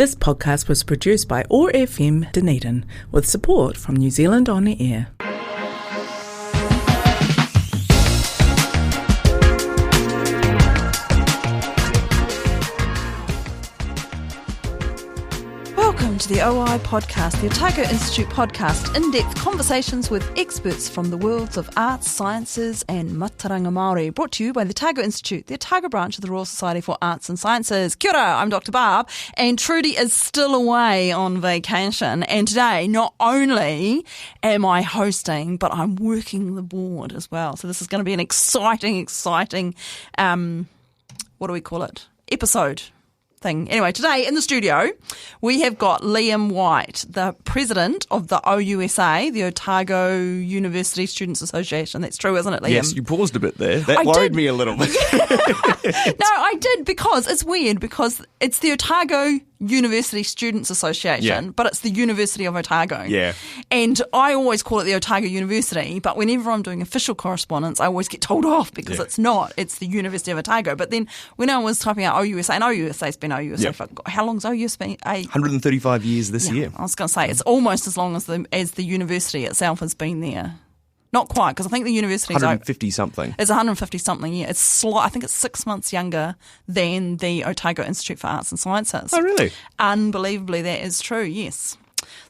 This podcast was produced by OAR FM Dunedin with support from New Zealand On Air. Welcome to the OI podcast, the Otago Institute podcast, in-depth conversations with experts from the worlds of arts, sciences and mātauranga Māori, brought to you by the Otago Institute, the Otago branch of the Royal Society for Arts and Sciences. Kia ora, I'm Dr Barb, and Trudy is still away on vacation, and today not only am I hosting, but I'm working the board as well. So this is going to be an exciting, what do we call it, episode thing. Anyway, today in the studio, we have got Liam White, the president of the OUSA, the Otago University Student Association. That's true, isn't it, Liam? Yes, you paused a bit there. That worried me a little bit. No, I did, because it's weird, because it's the Otago University Students Association, but it's the University of Otago. Yeah. And I always call it the Otago University, but whenever I'm doing official correspondence, I always get told off because it's not. It's the University of Otago. But then when I was typing out OUSA, and OUSA's been OUSA for, how long's OUSA been? 135 years this year. I was going to say, it's almost as long as the university itself has been there. Not quite, because I think the university 150 something. It's 150 something. Yeah, I think it's 6 months younger than the Otago Institute for Arts and Sciences. Oh, really? Unbelievably, that is true. Yes.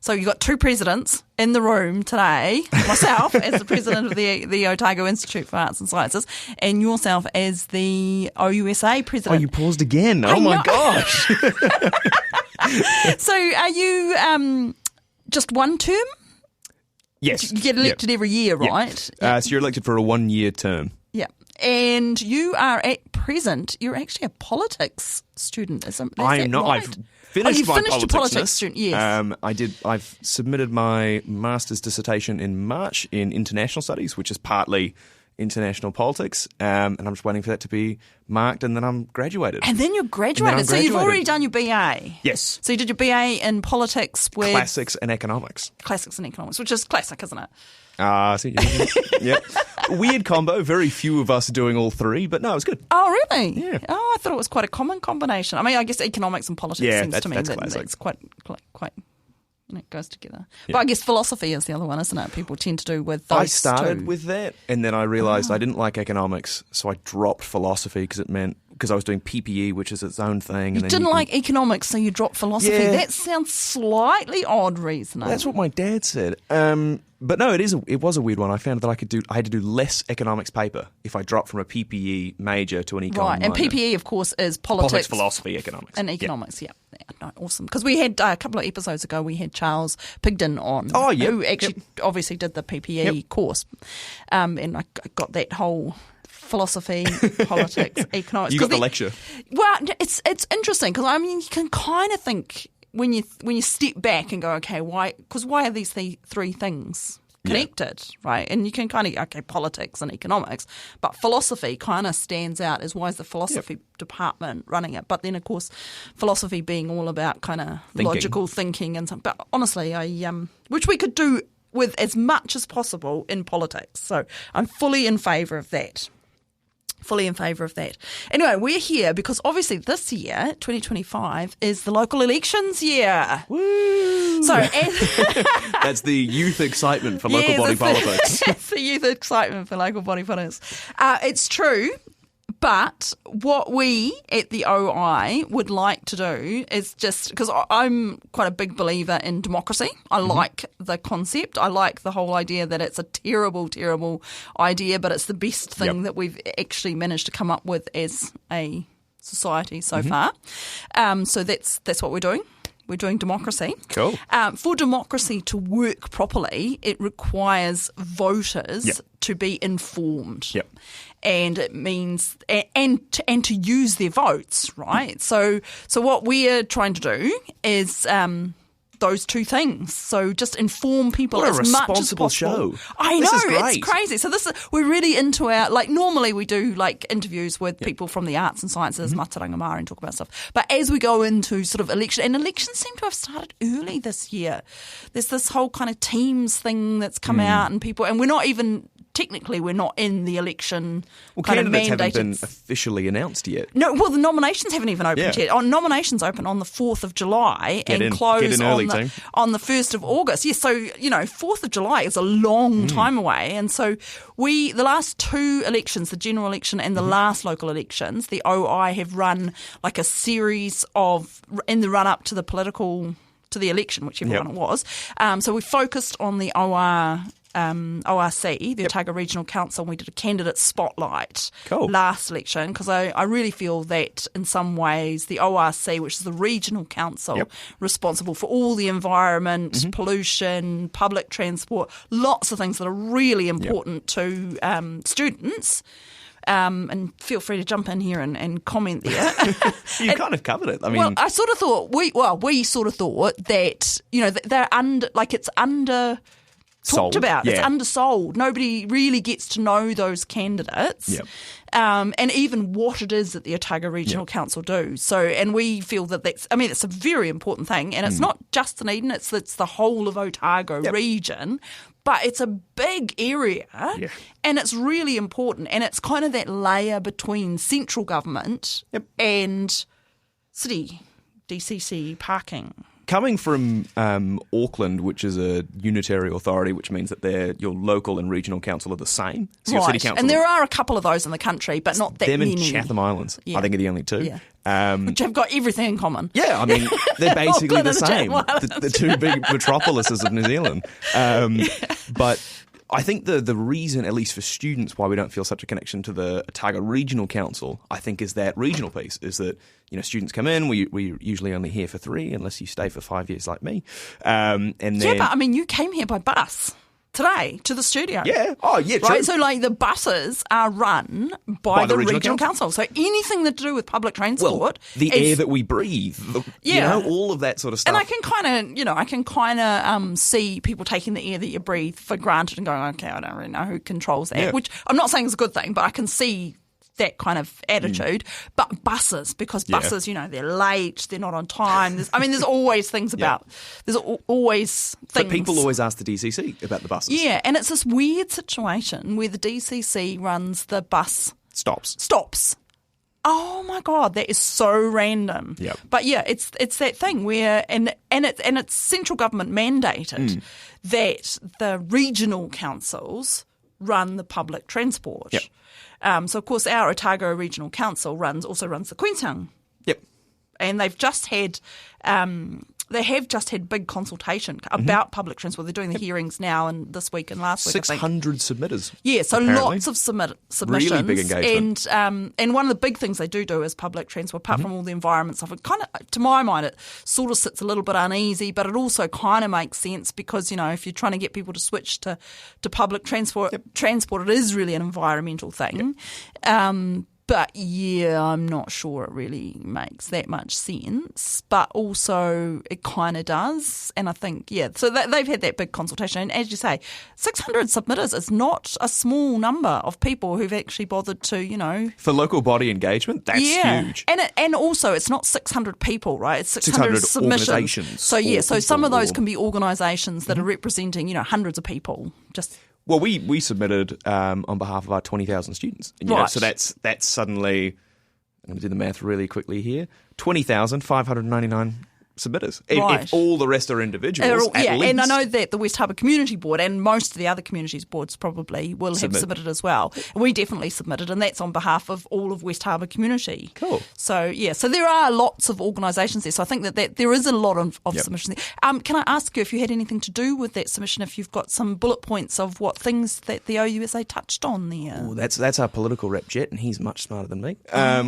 So you've got two presidents in the room today. Myself as the president of the Otago Institute for Arts and Sciences, and yourself as the OUSA president. Oh, you paused again. Oh my gosh. So are you just one term? Yes. You get elected every year, right? So you're elected for a 1-year term. Yeah. And you are at present, you're actually a politics student, isn't that? I am not. Right? I've finished my your politics student, yes. I've submitted my master's dissertation in March in international studies, which is partly international politics, and I'm just waiting for that to be marked, and then I'm graduated. And then you're graduated. So you've already done your BA. Yes. So you did your BA in politics with Classics and Economics. Classics and Economics, which is classic, isn't it? Yeah. Weird combo. Very few of us are doing all three, but no, it was good. Oh, really? Yeah. Oh, I thought it was quite a common combination. I mean, I guess economics and politics seems to me that's that it's quite it goes together. Yeah. But I guess philosophy is the other one, isn't it? People tend to do with those I started with that, and then I realised I didn't like economics, so I dropped philosophy because I was doing PPE, which is its own thing. You didn't like economics, so you dropped philosophy. Yeah. That sounds slightly odd reasoning. That's what my dad said. But no, it was a weird one. I found that I had to do less economics paper if I dropped from a PPE major to an econ minor. And PPE, of course, is politics, philosophy, economics. And economics, yeah. No, awesome. Because we had, a couple of episodes ago, we had Charles Pigden on, who actually obviously did the PPE course. And I got that whole philosophy, politics, economics. You got the lecture. Well, it's interesting, because, I mean, you can kind of think, when you step back and go, okay, why are these three things connected, right? And you can kind of, politics and economics, but philosophy kind of stands out as why is the philosophy department running it? But then, of course, philosophy being all about kind of logical thinking and something. But honestly, which we could do with as much as possible in politics. So I'm fully in favour of that. Anyway, we're here because obviously this year, 2025, is the local elections year. Woo! So that's the youth excitement for local body politics. That's the youth excitement for local body politics. It's true. But what we at the OI would like to do is just, because I'm quite a big believer in democracy. I like the concept. I like the whole idea that it's a terrible, terrible idea, but it's the best thing that we've actually managed to come up with as a society so far. So that's what we're doing. We're doing democracy. Cool. For democracy to work properly, it requires voters to be informed. Yep. And it means and to use their votes, right? So what we're trying to do is those two things. So just inform people as much as possible. Show. I know, this is great. It's crazy. So we're really into our, normally we do interviews with people from the arts and sciences, mātauranga Māori, and talk about stuff. But as we go into sort of election, and elections seem to have started early this year. There's this whole kind of Teams thing that's come out, and we're not even technically we're not in the election Well, kind of candidates mandated. haven't been officially announced yet. No, well, the nominations haven't even opened Yeah. yet. Nominations open on the 4th of July Get and in close early, team. on the 1st of August. Yes, so, 4th of July is a long time away. And so the last two elections, the general election and the last local elections, the OI have run like a series of, in the run-up to the election, whichever one it was. So we focused on the ORC, the Otago Regional Council, and we did a candidate spotlight last election because I really feel that in some ways the ORC, which is the regional council responsible for all the environment, pollution, public transport, lots of things that are really important to students. And feel free to jump in here and comment there. You kind of covered it. I mean, well, I sort of thought we sort of thought that they're it's under. Talked about. It's undersold. Nobody really gets to know those candidates, and even what it is that the Otago Regional Council do. So, and we feel that it's a very important thing, and it's not just Dunedin; it's the whole of Otago region. But it's a big area, and it's really important, and it's kind of that layer between central government and city, DCC parking. Coming from Auckland, which is a unitary authority, which means that your local and regional council are the same. So your city council, and there are a couple of those in the country, but not that many. Them and Chatham Islands, I think, are the only two. Which have got everything in common. Yeah, I mean, they're basically the same. The two big metropolises of New Zealand. But I think the reason, at least for students, why we don't feel such a connection to the Otago Regional Council, I think, is that regional piece, is that, students come in, we're usually only here for 3, unless you stay for 5 years like me. And then, but I mean, you came here by bus today to the studio. Yeah. Oh, yeah, true. Right, so the buses are run by the regional council. So anything that to do with public transport, air that we breathe, all of that sort of stuff. And I can kind of see people taking the air that you breathe for granted and going, okay, I don't really know who controls that. Which I'm not saying is a good thing, but I can see that kind of attitude. But buses, because buses, they're late, they're not on time. There's always things about. There's always things. But people always ask the DCC about the buses. Yeah, and it's this weird situation where the DCC runs the bus stops. Oh my God, that is so random. Yep. But it's that thing where and it's central government mandated that the regional councils run the public transport. Yep. So of course our Otago Regional Council also runs the Queenstown. Yep. And they've just had big consultation about public transport. They're doing the hearings now and this week and last week. 600 submitters. Yeah, so apparently. lots of submissions. Really big engagement. And one of the big things they do is public transport, apart from all the environment stuff. It kind of, to my mind, it sort of sits a little bit uneasy, but it also kind of makes sense because, if you're trying to get people to switch to public transport, it is really an environmental thing. But I'm not sure it really makes that much sense. But also it kind of does. And I think, so they've had that big consultation. And as you say, 600 submitters is not a small number of people who've actually bothered to, For local body engagement, that's huge. And also it's not 600 people, right? It's 600 submissions. Organisations. So some of those can be organisations that are representing, hundreds of people. Well, we submitted on behalf of our 20,000 students. And, so that's suddenly, I'm going to do the math really quickly here, 20,599 submitters. If all the rest are individuals, at least. And I know that the West Harbour Community Board and most of the other communities boards probably will have submitted as well. We definitely submitted, and that's on behalf of all of West Harbour community. Cool. So, so there are lots of organisations there. So I think that there is a lot of submissions there. Can I ask you if you had anything to do with that submission, if you've got some bullet points of what things that the OUSA touched on there? Ooh, that's our political rep, Jet, and he's much smarter than me.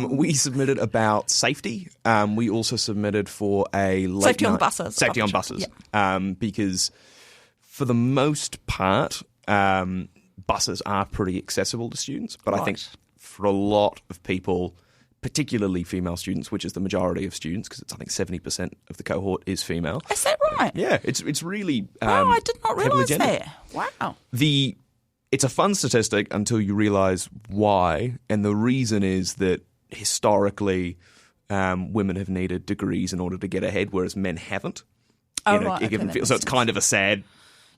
We submitted about safety. We also submitted for safety on the buses. Safety on buses. Because for the most part, buses are pretty accessible to students. But I think for a lot of people, particularly female students, which is the majority of students, because I think 70% of the cohort is female. Is that right? Yeah, it's really wow, I did not realise that. Wow. It's a fun statistic until you realise why, and the reason is that historically women have needed degrees in order to get ahead, whereas men haven't. Oh, right. So it's kind of a sad.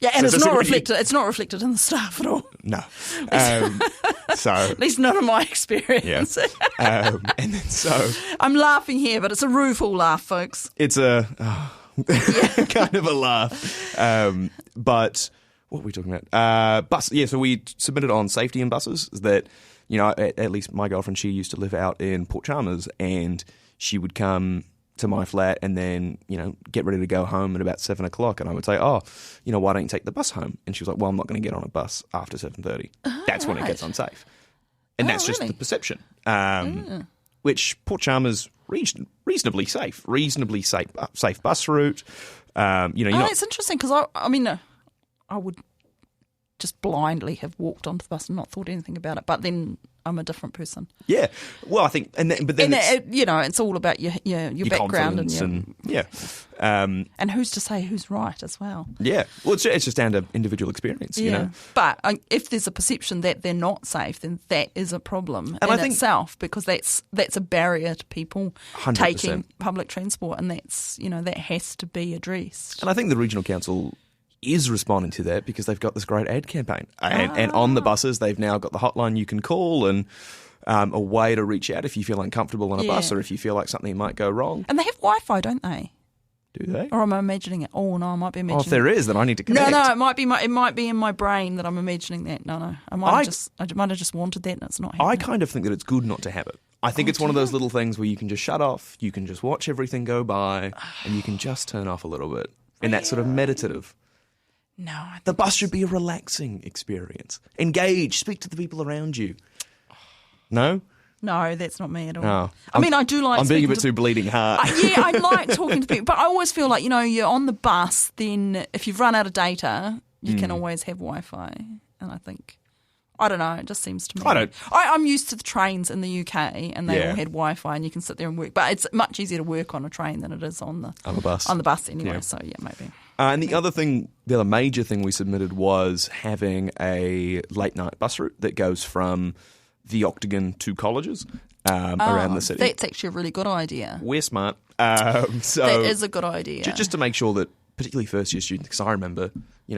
Yeah, and it's not reflected in the staff at all. No. So At least not in my experience. yeah. And then so I'm laughing here, but it's a rueful laugh, folks. it's a kind of a laugh. But what were we talking about? Bus. Yeah. So we submitted on safety in buses. That at least my girlfriend, she used to live out in Port Chalmers, and she would come to my flat and then, get ready to go home at about 7 o'clock. And I would say, why don't you take the bus home? And she was like, well, I'm not going to get on a bus after 7:30. That's when it gets unsafe. And that's just really? the perception. Which Port Chalmers, reasonably safe bus route. It's interesting because I would just blindly have walked onto the bus and not thought anything about it. But then I'm a different person. Yeah. Well, I think, it's all about your background and and who's to say who's right as well. Yeah. Well, it's just down to individual experience. But if there's a perception that they're not safe, then that is a problem and in itself, because that's a barrier to people 100%. taking public transport, and that's that has to be addressed. And I think the regional council is responding to that because they've got this great ad campaign. And on the buses, they've now got the hotline you can call and a way to reach out if you feel uncomfortable on a bus or if you feel like something might go wrong. And they have Wi-Fi, don't they? Do they? Or am I imagining it? Oh, no, I might be imagining it. If there is, then I need to connect. No, it might be in my brain that I'm imagining that. No. I might have just wanted that and it's not happening. I kind of think that it's good not to have it. I think it's one of those little things where you can just shut off, you can just watch everything go by, and you can just turn off a little bit. And that's sort of meditative. No. The bus should be a relaxing experience. Engage. Speak to the people around you. No? No, that's not me at all. Oh. I do like... I'm being a bit too bleeding heart. I like talking to people, but I always feel like, you're on the bus, then if you've run out of data, you can always have Wi-Fi. And I think... I don't know, it just seems to me... I'm used to the trains in the UK, and they all had Wi-Fi, and you can sit there and work. But it's much easier to work on a train than it is on the bus. On the bus anyway, so maybe. And the other major thing we submitted was having a late night bus route that goes from the Octagon to colleges around the city. That's actually a really good idea. We're smart. That is a good idea. Just to make sure that, particularly first-year students, because I remember,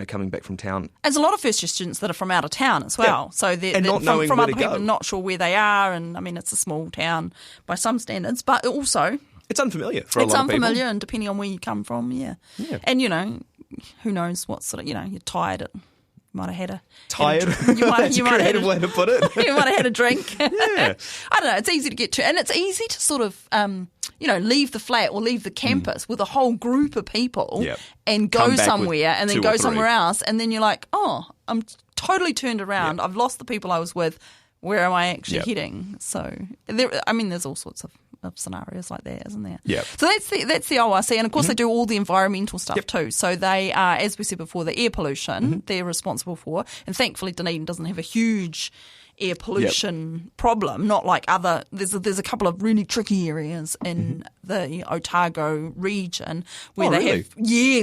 coming back from town. There's a lot of first-year students that are from out of town as well. Yeah. So they're not knowing from where other to people go. Not sure where they are. And, it's a small town by some standards. But also... It's unfamiliar for a lot of people. It's unfamiliar, and depending on where you come from, yeah. And, who knows what sort of, you're tired. You might have had a... Tired? That's a creative way to put it. You might have had a drink. Yeah. I don't know. It's easy to get to. And it's easy to sort of, leave the flat or leave the campus with a whole group of people and go somewhere and then go somewhere else. And then you're like, oh, I'm totally turned around. I've lost the people I was with. Where am I actually heading? So, there's all sorts of scenarios like that, isn't there? Yeah. So that's the ORC, and of course they do all the environmental stuff too. So they are, as we said before, the air pollution they're responsible for, and thankfully Dunedin doesn't have a huge air pollution problem, not like other. There's a couple of really tricky areas in the Otago region where they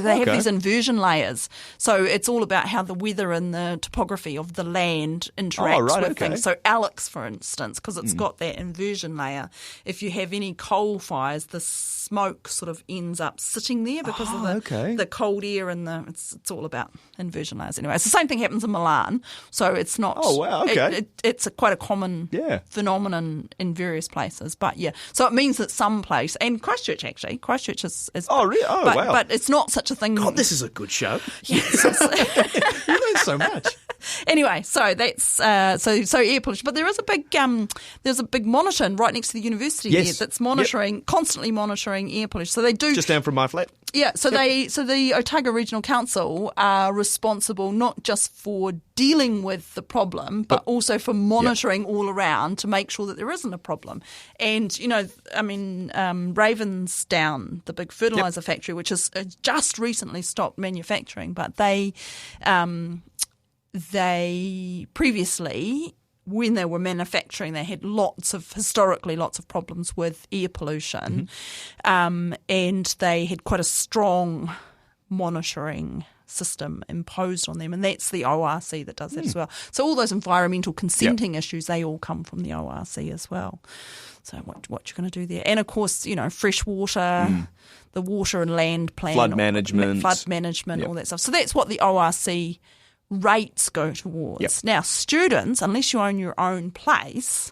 have these inversion layers. So it's all about how the weather and the topography of the land interacts with things. So Alex, for instance, because it's got that inversion layer, if you have any coal fires, the smoke sort of ends up sitting there because of the cold air and it's all about inversion layers anyway. It's the same thing happens in Milan, so it's not. Oh wow! Okay. It's quite a common phenomenon in various places, but so it means that some place, and Christchurch is really? Oh wow! But it's not such a thing. God, this is a good show. Yes, you learn so much. Anyway, so that's so air pollution, but there is a big monitor right next to the university there that's constantly monitoring air pollution. So they do just down from my flat. Yeah, so the Otago Regional Council are responsible not just for dealing with the problem, but also for monitoring all around to make sure that there isn't a problem. And Ravensdown, the big fertiliser factory, which has just recently stopped manufacturing, but they previously, when they were manufacturing, they had historically lots of problems with air pollution, and they had quite a strong monitoring system imposed on them, and that's the ORC that does that as well. So all those environmental consenting issues, they all come from the ORC as well. So what you're going to do there. And of course, fresh water, the water and land plan. Flood management, all that stuff. So that's what the ORC rates go towards. Yep. Now, students, unless you own your own place,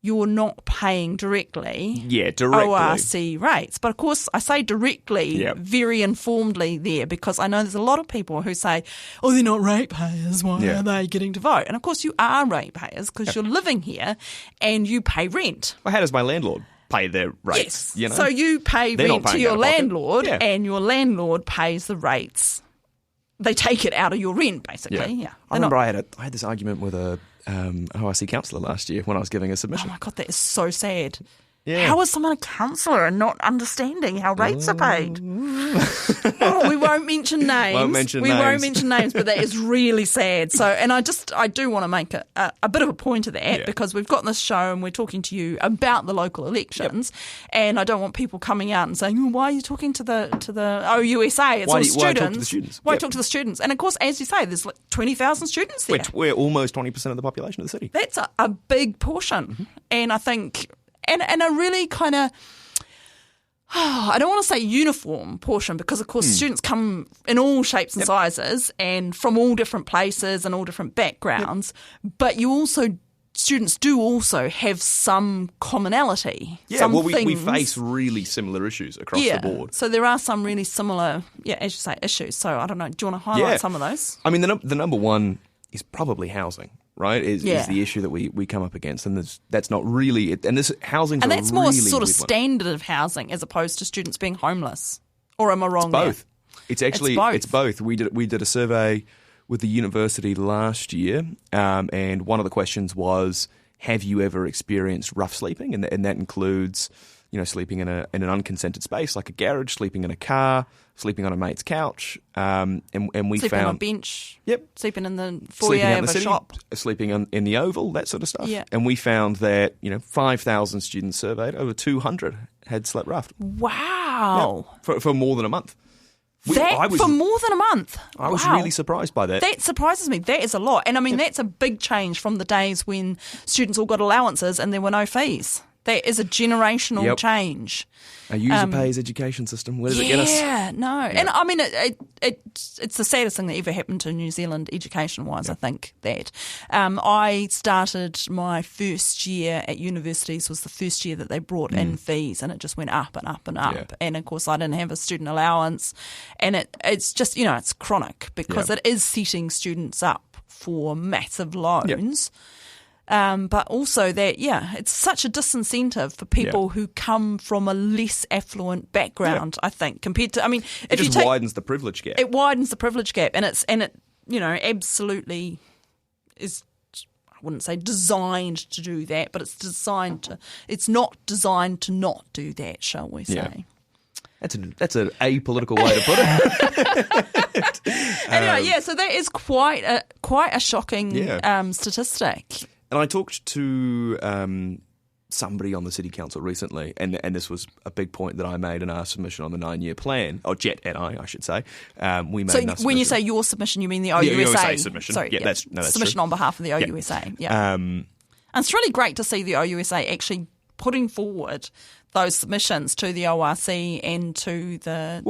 you're not paying directly ORC rates. But of course, I say directly very informedly there because I know there's a lot of people who say, oh, they're not ratepayers, why are they getting to vote? And of course you are ratepayers because you're living here and you pay rent. Well, how does my landlord pay their rates? Yes. So you pay rent to your landlord and your landlord pays the rates. They take it out of your rent, basically. Yeah. I remember I had this argument with a OIC councillor last year when I was giving a submission. Oh my God, that is so sad. Yeah. How is someone a counsellor and not understanding how rates are paid? We won't mention names. Won't mention names, but that is really sad. So, and I do want to make a bit of a point of that because we've got this show and we're talking to you about the local elections, and I don't want people coming out and saying, oh, "Why are you talking to the OUSA? It's all students. Why talk to the students? Why talk to the students?" And of course, as you say, there's like 20,000 students there. We're almost 20% of the population of the city. That's a big portion, and I think. And a really kind of, I don't want to say uniform portion because, of course, students come in all shapes and sizes and from all different places and all different backgrounds. But students do also have some commonality. Yeah, well, we face really similar issues across the board. So there are some really similar, as you say, issues. So I don't know, do you want to highlight some of those? I mean, the number one is probably housing. Right, is the issue that we come up against, and that's not really it. And this housing, and that's more sort of standard of housing as opposed to students being homeless. Or am I wrong? It's both. It's actually it's both. We did a survey with the university last year, and one of the questions was, have you ever experienced rough sleeping? And that includes, sleeping in an unconsented space like a garage, sleeping in a car, sleeping on a mate's couch, and we sleeping found on a bench, sleeping in the sleeping foyer out in of the a city, shop, sleeping in the Oval, that sort of stuff. And we found that 5,000 students surveyed, over 200 had slept rough. Wow, for more than a month. For more than a month. I was really surprised by that. That surprises me. That is a lot, and I mean that's a big change from the days when students all got allowances and there were no fees. That is a generational change. A user-pays education system. Where does it get us? Yeah, no. Yeah. And I mean, it's the saddest thing that ever happened to New Zealand education-wise, I think, that. I started my first year at universities was the first year that they brought in fees, and it just went up and up and up. Yeah. And, of course, I didn't have a student allowance. And it's just, it's chronic because it is setting students up for massive loans. Yeah. But also that, it's such a disincentive for people who come from a less affluent background, I think, compared to, it just widens the privilege gap. It widens the privilege gap, and it absolutely is, I wouldn't say designed to do that, but it's not designed to not do that, shall we say. Yeah. That's an apolitical way to put it. Anyway, so that is quite a shocking statistic. And I talked to somebody on the City Council recently, and this was a big point that I made in our submission on the 9-year plan, or Jet and I should say. We made so when you say your submission, you mean the OUSA? The OUSA submission. Sorry, that's submission true. on behalf of the OUSA. Yeah. And it's really great to see the OUSA actually putting forward those submissions to the ORC and to the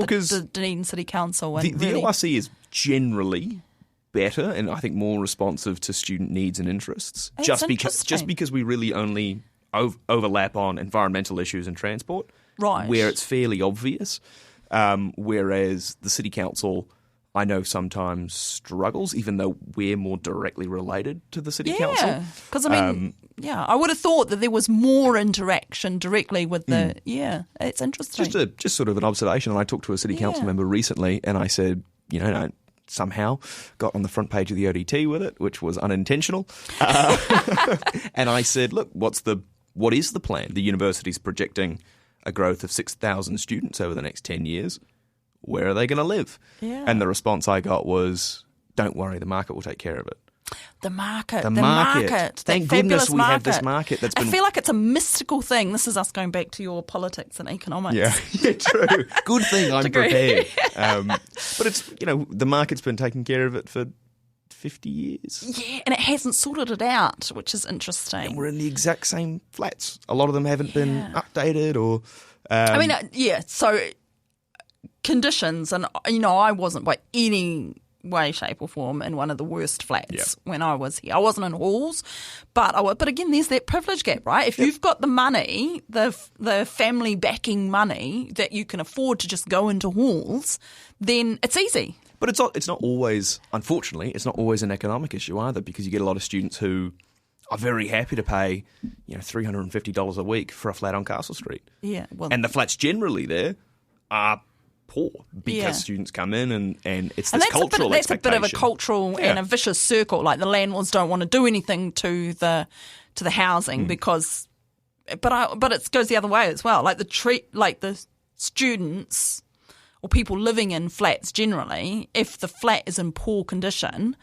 Dunedin City Council. And the ORC is generally better and I think more responsive to student needs and interests. Just because we really only overlap on environmental issues and transport, right? Where it's fairly obvious. Whereas the City Council, I know sometimes struggles, even though we're more directly related to the City Council. Yeah, because I would have thought that there was more interaction directly with the. Yeah, it's interesting. Just sort of an observation. And I talked to a City Council member recently, and I said, somehow got on the front page of the ODT with it, which was unintentional. And I said, look, what is the plan? The university's projecting a growth of 6,000 students over the next 10 years. Where are they going to live? Yeah. And the response I got was, don't worry, the market will take care of it. The market. Thank goodness we have this market. I feel like it's a mystical thing. This is us going back to your politics and economics. Yeah, true. Good thing I'm prepared. But it's, the market's been taking care of it for 50 years. Yeah, and it hasn't sorted it out, which is interesting. And we're in the exact same flats. A lot of them haven't been updated or... so conditions, and, I wasn't by any way, shape or form in one of the worst flats when I was here. I wasn't in halls, but again, there's that privilege gap, right? If you've got the money, the family backing money that you can afford to just go into halls, then it's easy. But it's not always, unfortunately, it's not always an economic issue either, because you get a lot of students who are very happy to pay, $350 a week for a flat on Castle Street. Yeah, well, and the flats generally there are poor because students come in and it's this cultural expectation. That's a bit of a cultural and a vicious circle. Like the landlords don't want to do anything to the housing because, but it goes the other way as well. Like the students or people living in flats generally, if the flat is in poor condition,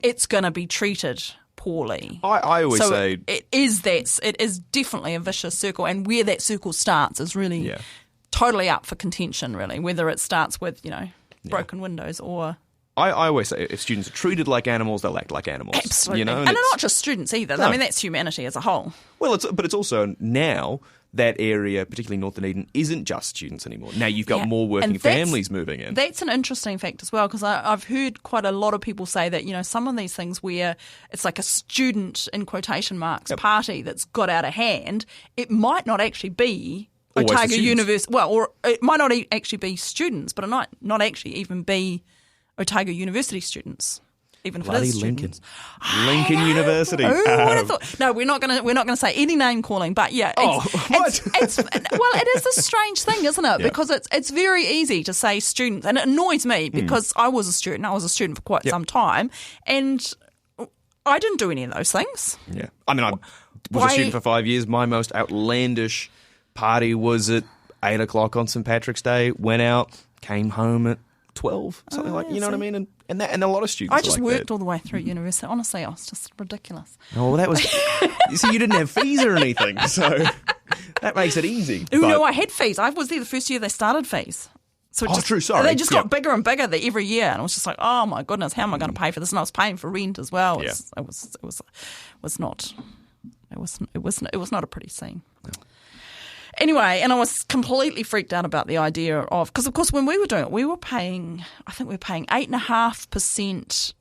it's going to be treated poorly. I always say it is definitely a vicious circle, and where that circle starts is really totally up for contention, really, whether it starts with, broken windows or... I always say if students are treated like animals, they'll act like animals. Absolutely. And they're not just students either. No. I mean, that's humanity as a whole. Well, but it's also now that area, particularly North Dunedin, isn't just students anymore. Now you've got more working families moving in. That's an interesting fact as well, because I've heard quite a lot of people say that, some of these things where it's like a student, in quotation marks, party that's got out of hand, it might not actually be Otago University. Well, or it might not actually be students, but it might not actually even be Otago University students. Even if it is students. Lincoln University. Who would have thought? No, we're not going to say any name calling, but it's it is a strange thing, isn't it? Because it's very easy to say students, and it annoys me because I was a student. I was a student for quite some time, and I didn't do any of those things. Yeah, I mean, I was a student for 5 years. My most outlandish party was at 8 o'clock on St. Patrick's Day. Went out, came home at 12, something like, you know what I mean? And a lot of students I just worked all the way through university. Honestly, I was just ridiculous. Oh, well, that was... you see, you didn't have fees or anything, so that makes it easy. No, I had fees. I was there the first year they started fees. So true, sorry. They just got bigger and bigger every year, and I was just like, oh my goodness, how am I going to pay for this? And I was paying for rent as well. It was not a pretty scene. No. Anyway, and I was completely freaked out about the idea of, because of course when we were doing it, we were paying 8.5%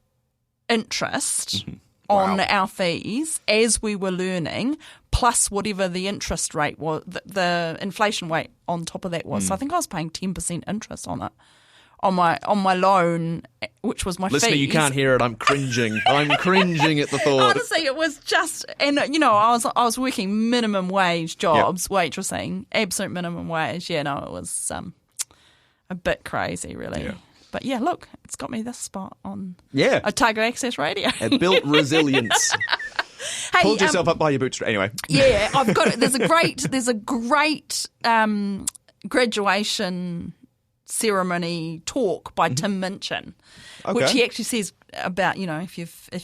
interest on our fees as we were learning, plus whatever the interest rate was, the inflation rate on top of that was. So I think I was paying 10% interest on it. On my loan, which was my fees. Listener, you can't hear it. I'm cringing. I'm cringing at the thought. Honestly, it was just, and I was working minimum wage jobs, waitressing, absolute minimum wage. Yeah, no, it was a bit crazy, really. Yeah. But yeah, look, it's got me this spot on Otago Access Radio. It built resilience. Hey, pulled yourself up by your bootstraps. Anyway, yeah, I've got it. There's a great graduation ceremony talk by Tim Minchin, which he actually says about, if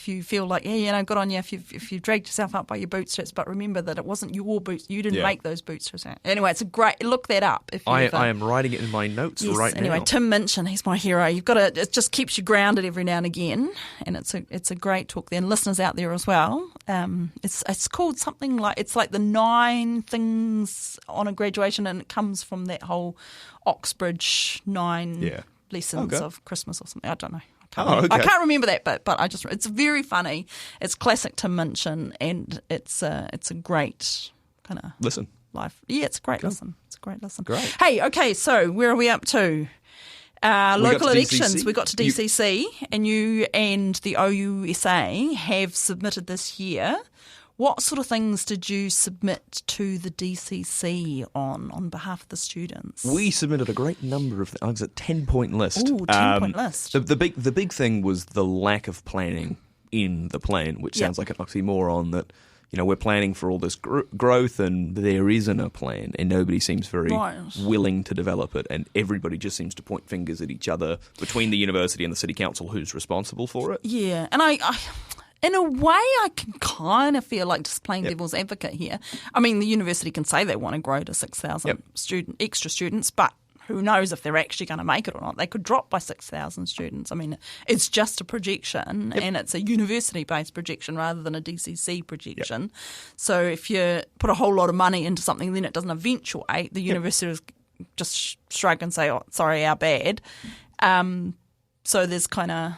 you feel like, good on you if you dragged yourself up by your bootstraps, but remember that it wasn't your boots, you didn't make those bootstraps. Anyway, it's a great, look that up. If I am writing it in my notes right now. Anyway, Tim Minchin, he's my hero. You've got to, it just keeps you grounded every now and again, and it's a great talk there, and listeners out there as well. It's called something like, it's like the 9 things on a graduation, and it comes from that whole Oxbridge 9 lessons of Christmas or something. I don't know. I can't remember that, but it's very funny. It's classic Tim Minchin, and it's a great kind of listen. Life. Yeah, it's a great listen. It's a great listen. Great. Hey, okay, so where are we up to? Local elections. We got to DCC, and you and the OUSA have submitted this year. What sort of things did you submit to the DCC on behalf of the students? We submitted a great number of. I was at 10-point list. Ooh, 10-point list. The big thing was the lack of planning in the plan, which sounds like an oxymoron. That we're planning for all this growth, and there isn't a plan, and nobody seems very willing to develop it, and everybody just seems to point fingers at each other between the university and the city council, who's responsible for it. Yeah, and I in a way, I can kind of feel like just playing devil's advocate here. I mean, the university can say they want to grow to 6,000 extra students, but who knows if they're actually going to make it or not. They could drop by 6,000 students. I mean, it's just a projection, and it's a university-based projection rather than a DCC projection. Yep. So if you put a whole lot of money into something and then it doesn't eventuate, the university will just shrug and say, oh, sorry, our bad. So there's kind of...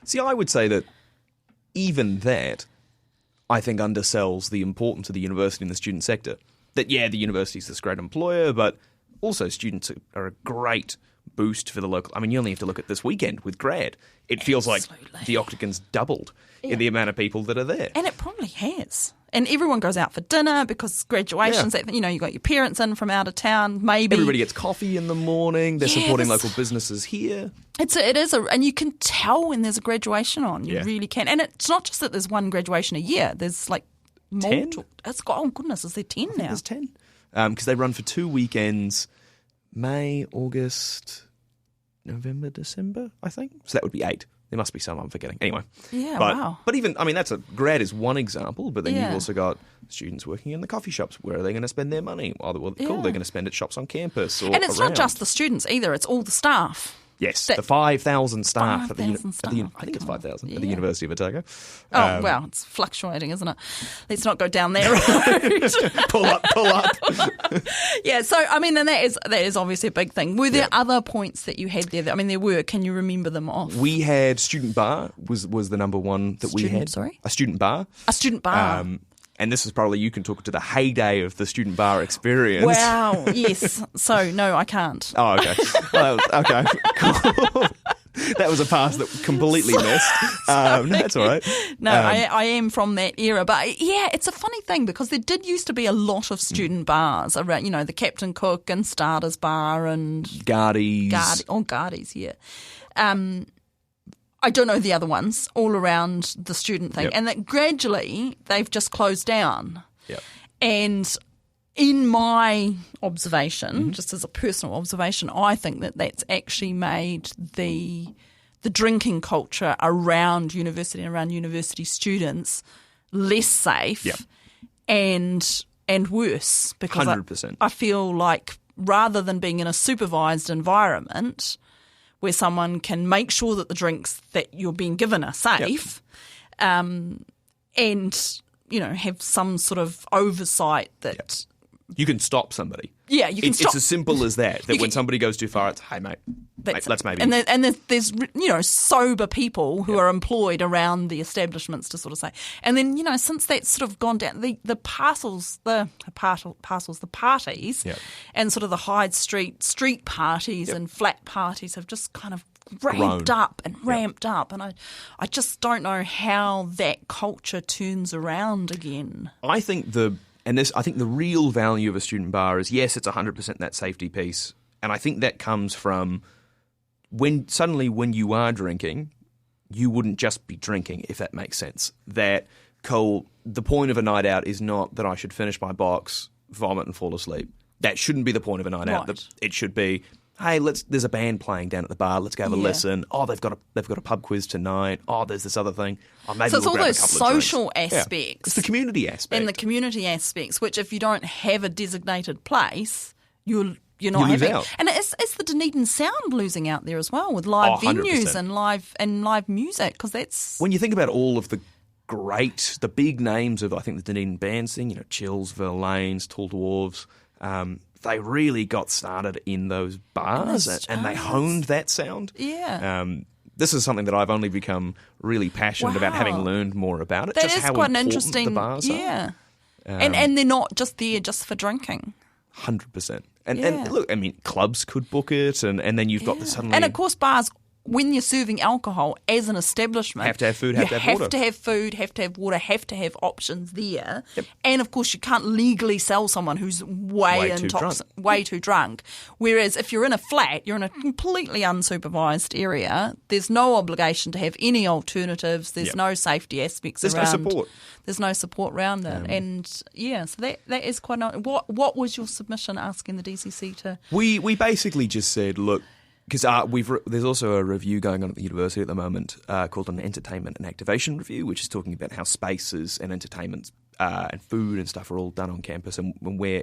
See, I would say that even that, I think, undersells the importance of the university and the student sector. That, yeah, the university is this great employer, but also students are a great boost for the local. I mean, you only have to look at this weekend with grad. It feels like the Octagon's doubled in the amount of people that are there. And it probably has. And everyone goes out for dinner because graduations, you know, you got your parents in from out of town, maybe. Everybody gets coffee in the morning. They're supporting local businesses here. It is, and you can tell when there's a graduation on. You really can. And it's not just that there's one graduation a year. There's like 10? It's got, oh goodness, is there 10 now? There's 10. Because they run for 2 weekends, May, August, November, December, I think. So that would be 8. There must be some I'm forgetting. Anyway. Yeah, wow. But even, I mean, grad is one example, but then you've also got students working in the coffee shops. Where are they going to spend their money? Well, they're going to spend at shops on campus or And it's not just the students either, it's all the staff. Yes, the 5,000 staff at the I think it's 5,000 at the University of Otago. Oh, well, it's fluctuating, isn't it? Let's not go down that road. Pull up. Yeah, so, I mean, and that is obviously a big thing. Were there other points that you had there? I mean, there were. Can you remember them off? We had student bar was the number one that we had. Sorry? A student bar. A student bar. And this is probably, you can talk to the heyday of the student bar experience. Wow, yes. So, no, I can't. Oh, okay. Well, okay, cool. That was a pass that completely missed. That's all right. No, I am from that era. But, yeah, it's a funny thing because there did used to be a lot of student bars around, you know, the Captain Cook and Starter's Bar and... Gardy's. Gardy's, yeah. I don't know the other ones, all around the student thing. And that gradually they've just closed down. Yep. And in my observation, just as a personal observation, I think that that's actually made the drinking culture around university and around university students less safe and worse. Because 100%. I feel like rather than being in a supervised environment where someone can make sure that the drinks that you're being given are safe, and, you know, have some sort of oversight that... You can stop somebody. Yeah, you can stop. It's as simple as that. That when somebody goes too far, it's, hey, mate, let's maybe... And there's, you know, sober people who are employed around the establishments to sort of say... And then, you know, since that's sort of gone down, the parties and sort of the Hyde street parties and flat parties have just kind of ramped up. And I just don't know how that culture turns around again. I think the real value of a student bar is, yes, it's 100% that safety piece. And I think that comes from when you are drinking, you wouldn't just be drinking, if that makes sense. That, Cole, the point of a night out is not that I should finish my box, vomit and fall asleep. That shouldn't be the point of a night out. It should be, hey, there's a band playing down at the bar. Let's go have a listen. Oh, they've got a pub quiz tonight. Oh, there's this other thing. Oh, maybe so it's we'll all grab those a couple of social drinks. aspects. It's the community aspect. And the community aspects, which if you don't have a designated place, you're not you lose having. out. And it's the Dunedin sound losing out there as well with live venues 100%. and live music, because that's... When you think about all of the big names of, I think, the Dunedin band scene, you know, Chills, Verlaines, Tall Dwarves, they really got started in those bars and they honed that sound. Yeah. This is something that I've only become really passionate about, having learned more about it. That just is how quite an important interesting... the bars yeah. are. And they're not just there just for drinking. 100%. And look, I mean, clubs could book it, and then you've got the suddenly... And of course, bars, when you're serving alcohol as an establishment... Have to have food, have to have water. have to have food, have to have water, have to have options there. Yep. And of course, you can't legally sell someone who's way too drunk. Whereas if you're in a flat, you're in a completely unsupervised area, there's no obligation to have any alternatives, there's no safety aspects around... There's no support. There's no support around it. And so that is quite... What was your submission asking the DCC to... We basically just said, look, because there's also a review going on at the university at the moment called an Entertainment and Activation Review, which is talking about how spaces and entertainment and food and stuff are all done on campus. And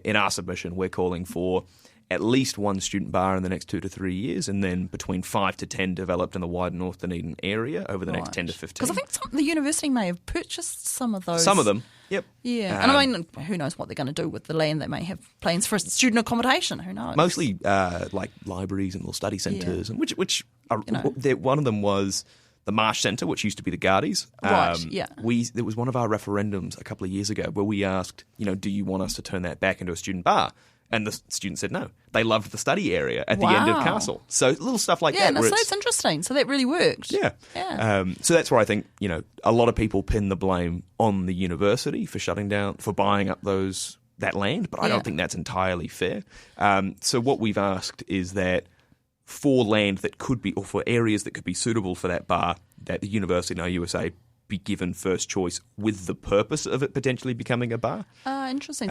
in our submission, we're calling for at least one student bar in the next 2 to 3 years, and then between 5 to 10 developed in the wider North Dunedin area over the next 10 to 15. Because I think the university may have purchased some of those. Some of them, yep. Yeah, and I mean, who knows what they're going to do with the land? They may have plans for student accommodation. Who knows? Mostly like libraries and little study centres, and which are, one of them was the Marsh Centre, which used to be the Guardies. Right, yeah. There was one of our referendums a couple of years ago where we asked, do you want us to turn that back into a student bar? And the students said no. They loved the study area at the end of Castle. So little stuff like that. Yeah, so that's interesting. So that really worked. Yeah. So that's where I think, a lot of people pin the blame on the university for shutting down, for buying up that land, but I don't think that's entirely fair. So what we've asked is that for land that could be, or for areas that could be suitable for that bar, that the university and OUSA be given first choice with the purpose of it potentially becoming a bar. Interesting.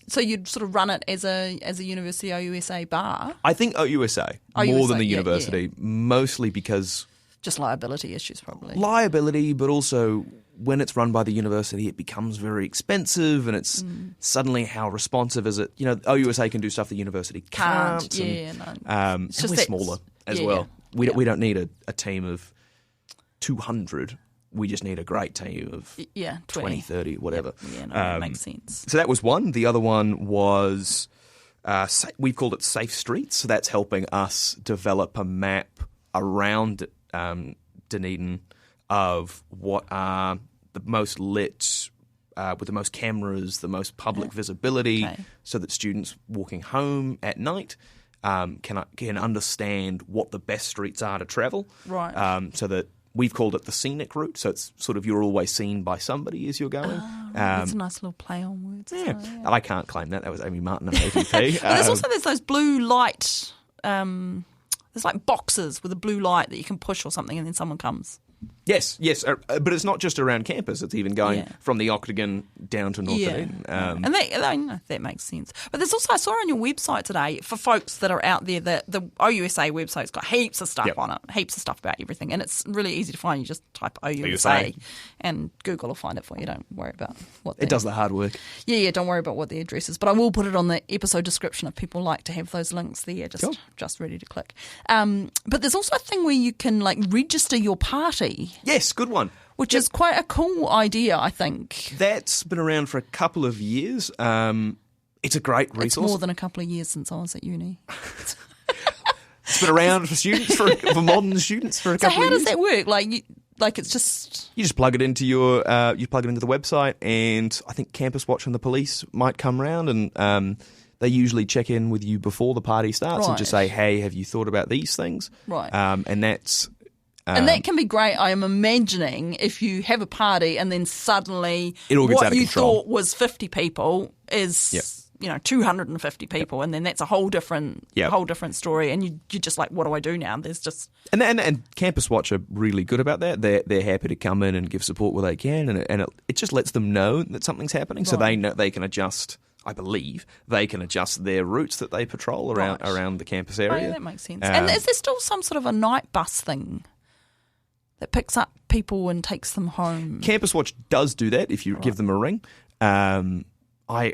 So you'd sort of run it as a university OUSA bar? I think OUSA more than the university, mostly because... Just liability issues, probably. Liability, but also when it's run by the university, it becomes very expensive, and it's suddenly how responsive is it? OUSA can do stuff the university can't. And we're smaller as well. We don't need a team of 200. We just need a great team of 20, 30, whatever. Yep. That makes sense. So that was one. The other one was, we've called it Safe Streets. So that's helping us develop a map around Dunedin of what are the most lit, with the most cameras, the most public visibility, so that students walking home at night can understand what the best streets are to travel. Right. So that we've called it the scenic route. So it's sort of you're always seen by somebody as you're going. That's a nice little play on words. Yeah. I can't claim that. That was Amy Martin of AVP. But there's those blue light... there's like boxes with a blue light that you can push or something and then someone comes. Yes, but it's not just around campus. It's even going from the Octagon down to North Dunedin. And that makes sense. But there's also, I saw on your website today, for folks that are out there, that the OUSA website's got heaps of stuff on it, heaps of stuff about everything. And it's really easy to find. You just type OUSA and Google will find it for you. Don't worry about what it does the hard work. Yeah, don't worry about what the address is. But I will put it on the episode description if people like to have those links there, just ready to click. But there's also a thing where you can register your party. Yes, good one. Which is quite a cool idea, I think. That's been around for a couple of years. It's a great resource. It's more than a couple of years since I was at uni. It's been around for students, for modern students for a couple of years. So how does that work? It's just... You just plug it into you plug it into the website, and I think Campus Watch and the police might come round, and they usually check in with you before the party starts and just say, hey, have you thought about these things? Right. And that's... and that can be great, I am imagining, if you have a party and then suddenly what you thought was 50 people is 250 people, and then that's a whole different story, and you're just like, what do I do now? There's just... And Campus Watch are really good about that. They're happy to come in and give support where they can, and it just lets them know that something's happening, so they know they can adjust... I believe they can adjust their routes that they patrol around the campus area. Oh, yeah, that makes sense. And is there still some sort of a night bus thing that picks up people and takes them home? Campus Watch does do that if you give them a ring. I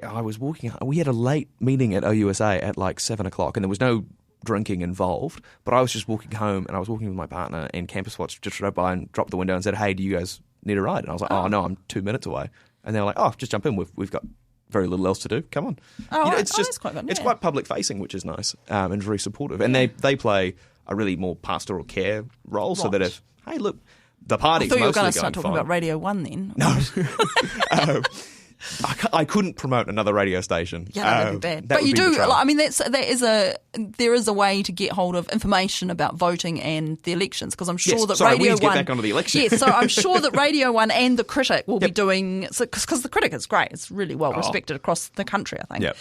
was walking... We had a late meeting at OUSA at 7:00, and there was no drinking involved, but I was just walking home, and I was walking with my partner, and Campus Watch just drove by and dropped the window and said, hey, do you guys need a ride? And I was like, oh no, I'm 2 minutes away. And they were like, oh, just jump in. We've got... very little else to do. Come on. It's quite fun. It's quite public facing, which is nice, and very supportive. And they play a really more pastoral care role, so that if, hey, look, the party's mostly going fine. I thought you were going to start talking about Radio 1 then. No. I couldn't promote another radio station. Yeah, that'd be bad. But you do. There is a way to get hold of information about voting and the elections, because I'm sure that Radio 1. We get back onto the election. Yes, so I'm sure that Radio 1 and the Critic will be doing, because the Critic is great. It's really well respected across the country, I think. Yep.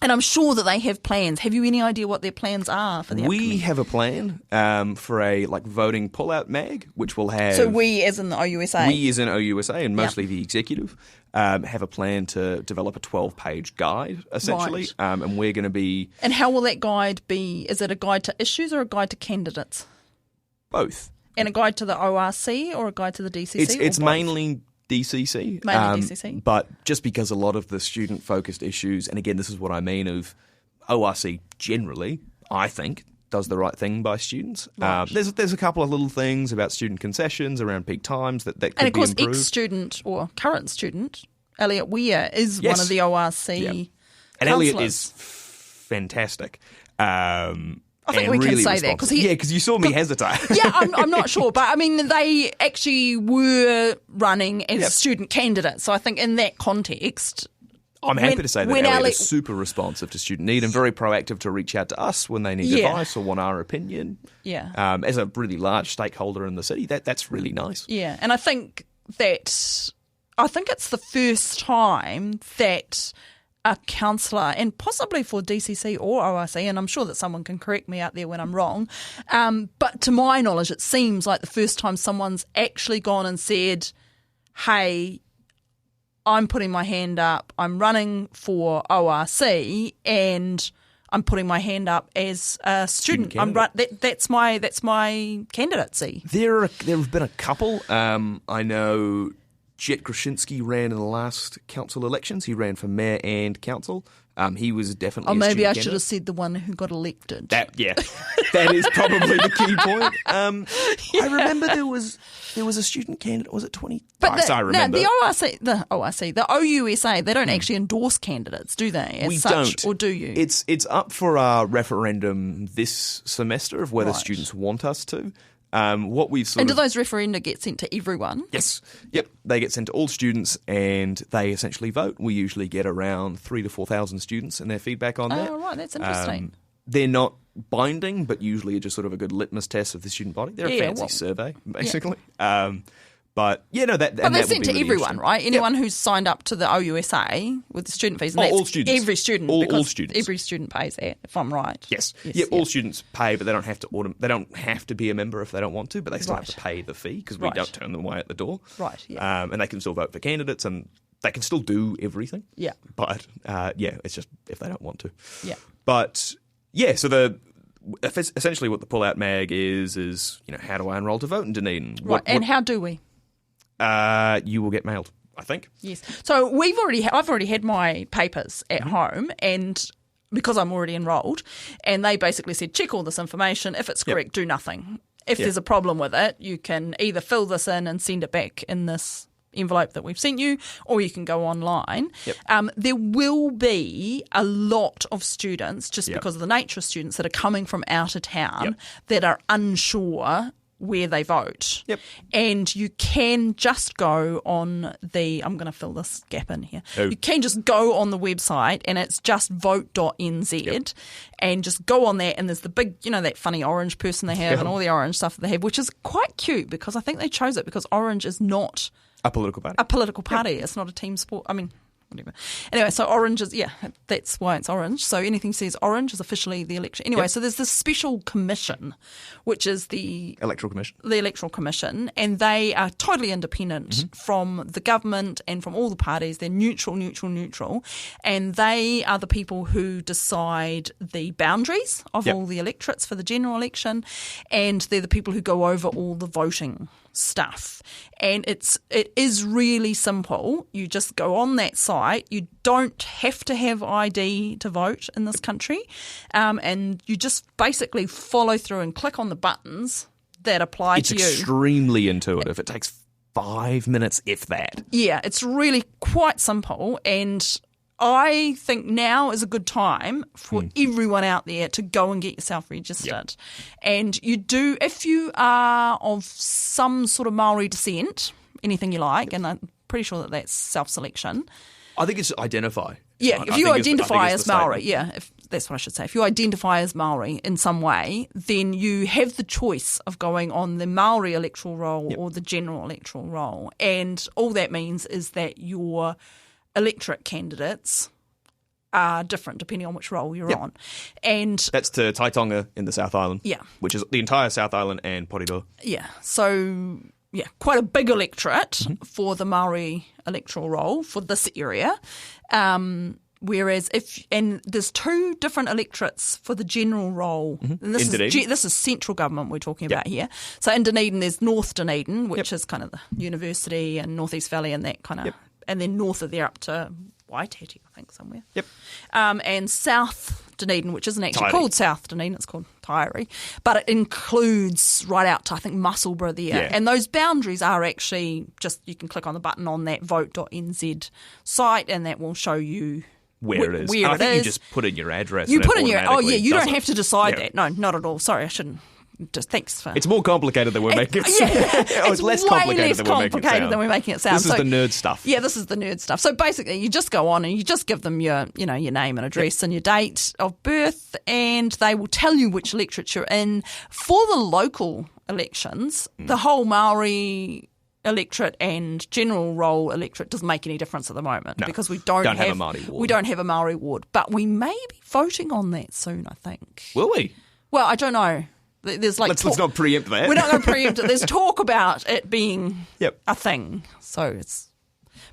And I'm sure that they have plans. Have you any idea what their plans are for the upcoming? We have a plan for a voting pull-out mag, which will have... So we as in the OUSA? We as in OUSA, and mostly the executive, have a plan to develop a 12-page guide, essentially. Right. And we're going to be... And how will that guide be? Is it a guide to issues or a guide to candidates? Both. And a guide to the ORC or a guide to the DCC? It's mainly... DCC. Mainly DCC. But just because a lot of the student-focused issues, and again, this is what I mean of ORC generally, I think, does the right thing by students. Right. There's a couple of little things about student concessions around peak times that could be improved. And of course, ex-student or current student, Elliot Weir, is one of the ORC And Elliot is fantastic. I think we can say that because you saw me hesitate. Yeah, I'm not sure, but I mean they actually were running as student candidates, so I think in that context, I'm happy to say that Elliot is super responsive to student need and very proactive to reach out to us when they need advice or want our opinion. Yeah, as a really large stakeholder in the city, that's really nice. Yeah, and I think it's the first time that a councillor, and possibly for DCC or ORC, and I'm sure that someone can correct me out there when I'm wrong, but to my knowledge, it seems like the first time someone's actually gone and said, hey, I'm putting my hand up, I'm running for ORC, and I'm putting my hand up as a student. That's my candidacy. There have been a couple. I know Jet Krasinski ran in the last council elections. He ran for mayor and council. He was definitely. Oh, maybe I candidate. should have said the one who got elected. That is probably the key point. I remember there was a student candidate. Was it 20? I remember. No, the OUSA, they don't actually endorse candidates, do they? We don't, or do you? It's up for our referendum this semester of whether students want us to. What we've do those referenda get sent to everyone? Yes. Yep. They get sent to all students and they essentially vote. We usually get around 3,000 to 4,000 students and their feedback on that. Oh, right. That's interesting. They're not binding, but usually just sort of a good litmus test of the student body. They're a fancy survey, basically. Yeah. But they're sent to everyone, right? Anyone who's signed up to the OUSA with the student fees. And all students. Every student. All students. Every student pays that, if I'm right. Yes. All students pay, but they don't have to be a member if they don't want to, but they still have to pay the fee because we don't turn them away at the door. Right. Yeah. And they can still vote for candidates and they can still do everything. Yeah. But it's just if they don't want to. Yeah. But so essentially what the Pull Out Mag is how do I enrol to vote in Dunedin? Right. And how do we? You will get mailed, I think. Yes. So I've already had my papers at home, and because I'm already enrolled, and they basically said check all this information. If it's correct, do nothing. If there's a problem with it, you can either fill this in and send it back in this envelope that we've sent you, or you can go online. There will be a lot of students, just because of the nature of students, that are coming from out of town that are unsure where they vote. And you can just go on I'm going to fill this gap in here. You can just go on the website and it's just vote.nz and just go on there, and there's the big, that funny orange person they have and all the orange stuff that they have, which is quite cute because I think they chose it because orange is not a political party. It's not a team sport. I mean, whatever. Anyway, so orange is, that's why it's orange. So anything says orange is officially the election. Anyway, so there's this special commission, which is the Electoral Commission. The Electoral Commission, and they are totally independent from the government and from all the parties. They're neutral, and they are the people who decide the boundaries of all the electorates for the general election, and they're the people who go over all the voting stuff. And it is really simple. You just go on that site. You don't have to have ID to vote in this country, and you just basically follow through and click on the buttons that apply to you. It's extremely intuitive. It takes 5 minutes, if that. Yeah, it's really quite simple, and I think now is a good time for everyone out there to go and get yourself registered. And you do, if you are of some sort of Maori descent, anything you like, and I'm pretty sure that that's self-selection. I think it's identify. Yeah, if you identify as Maori, if that's what I should say. If you identify as Maori in some way, then you have the choice of going on the Maori electoral roll or the general electoral roll. And all that means is that your electorate candidates are different depending on which role you're on. And that's to Taitonga in the South Island. Yeah. Which is the entire South Island and Porirua. Yeah. So, quite a big electorate for the Maori electoral roll for this area. Whereas there's two different electorates for the general roll. And this is central government we're talking about here. So in Dunedin, there's North Dunedin, which is kind of the university and North East Valley and that kind of, and then north of there up to Waititi, I think, somewhere. And South Dunedin, which isn't actually called South Dunedin, it's called Taieri, but it includes right out to, I think, Musselburgh there. And those boundaries are actually just, you can click on the button on that vote.nz site and that will show you where it is. Where I it think is. you just put in your address. You and put it in your. Oh, automatically yeah, you does don't it. have to decide Yeah. that. No, not at all. Sorry, I shouldn't. Just thanks for. It's more complicated than we're making it sound. It's less way complicated less than we're making it complicated sound. than we're making it sound. This is the nerd stuff. Yeah, this is the nerd stuff. So basically, you just go on and you just give them your name and address and your date of birth, and they will tell you which electorate you're in. For the local elections, the whole Maori electorate and general roll electorate doesn't make any difference at the moment because we don't have a Maori ward. We don't have a Maori ward, but we may be voting on that soon, I think. Will we? Well, I don't know. There's like Let's not preempt that. We're not going to preempt it. There's talk about it being Yep. a thing.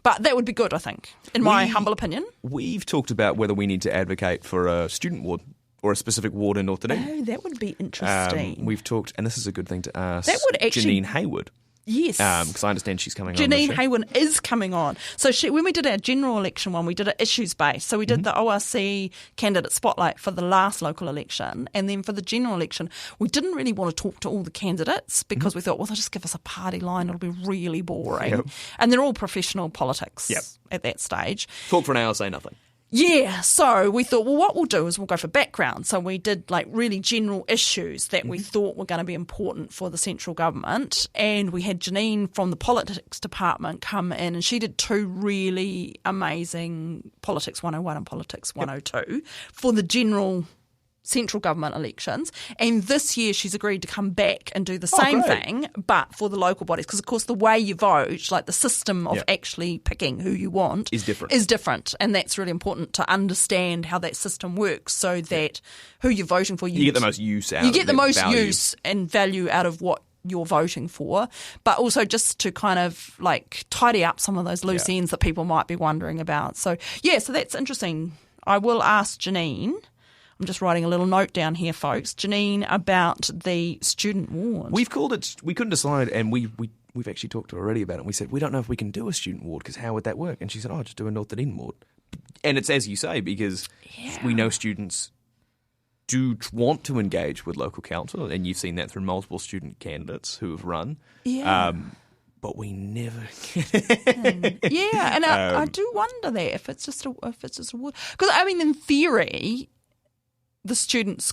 But that would be good, I think, in my humble opinion. We've talked about whether we need to advocate for a student ward or a specific ward in North Dunedin. Oh, that would be interesting. We've talked, and this is a good thing to ask That would actually- Janine Hayward. Yes. Because I understand she's coming on. Janine Hayward is coming on. So when we did our general election one, we did it issues based. So we did the ORC candidate spotlight for the last local election. And then for the general election, we didn't really want to talk to all the candidates because we thought, well, they'll just give us a party line. It'll be really boring. Yep. And they're all professional politics Yep. at that stage. Talk for an hour, say nothing. Yeah, so we thought, well, what we'll do is we'll go for background. So we did like really general issues that we thought were going to be important for the central government. And we had Janine from the politics department come in, and she did 2 really amazing Politics 101 and Politics 102 for the general central government elections. And this year she's agreed to come back and do the same thing, but for the local bodies. Because, of course, the way you vote, like the system of actually picking who you want is different. And that's really important to understand how that system works so that who you're voting for, You get the most use out of it. You get the most value. use and value out of what you're voting for, but also just to kind of like tidy up some of those loose ends that people might be wondering about. So, so that's interesting. I will ask Janine. I'm just writing a little note down here, folks. Janine, about the student ward. We've called it. We couldn't decide, and we've actually talked to her already about it. We said we don't know if we can do a student ward because how would that work? And she said, just do a North Dunedin ward. And it's as you say because we know students do want to engage with local council, and you've seen that through multiple student candidates who have run. Yeah. But we never. And I do wonder that if it's just a ward, because I mean, in theory, the students,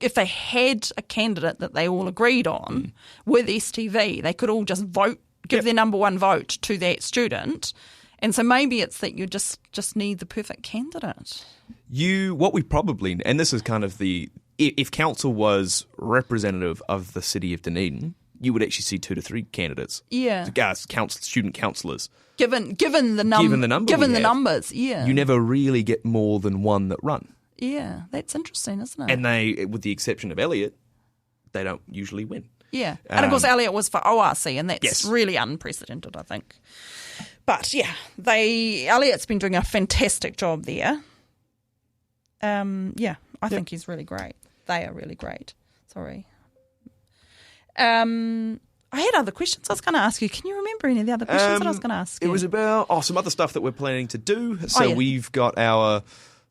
if they had a candidate that they all agreed on with STV, they could all just vote, give their number one vote to that student. And so maybe it's that you just need the perfect candidate. What we probably, and this is kind of if council was representative of the city of Dunedin, you would actually see 2 to 3 candidates. Yeah. Student councillors. Given the numbers, yeah. You never really get more than one that run. Yeah, that's interesting, isn't it? And they, with the exception of Elliot, they don't usually win. Yeah. And of course, Elliot was for ORC, and that's really unprecedented, I think. But yeah, Elliot's been doing a fantastic job there. I think he's really great. They are really great. Sorry. I had other questions I was going to ask you. Can you remember any of the other questions that I was going to ask you? It was about some other stuff that we're planning to do. So we've got our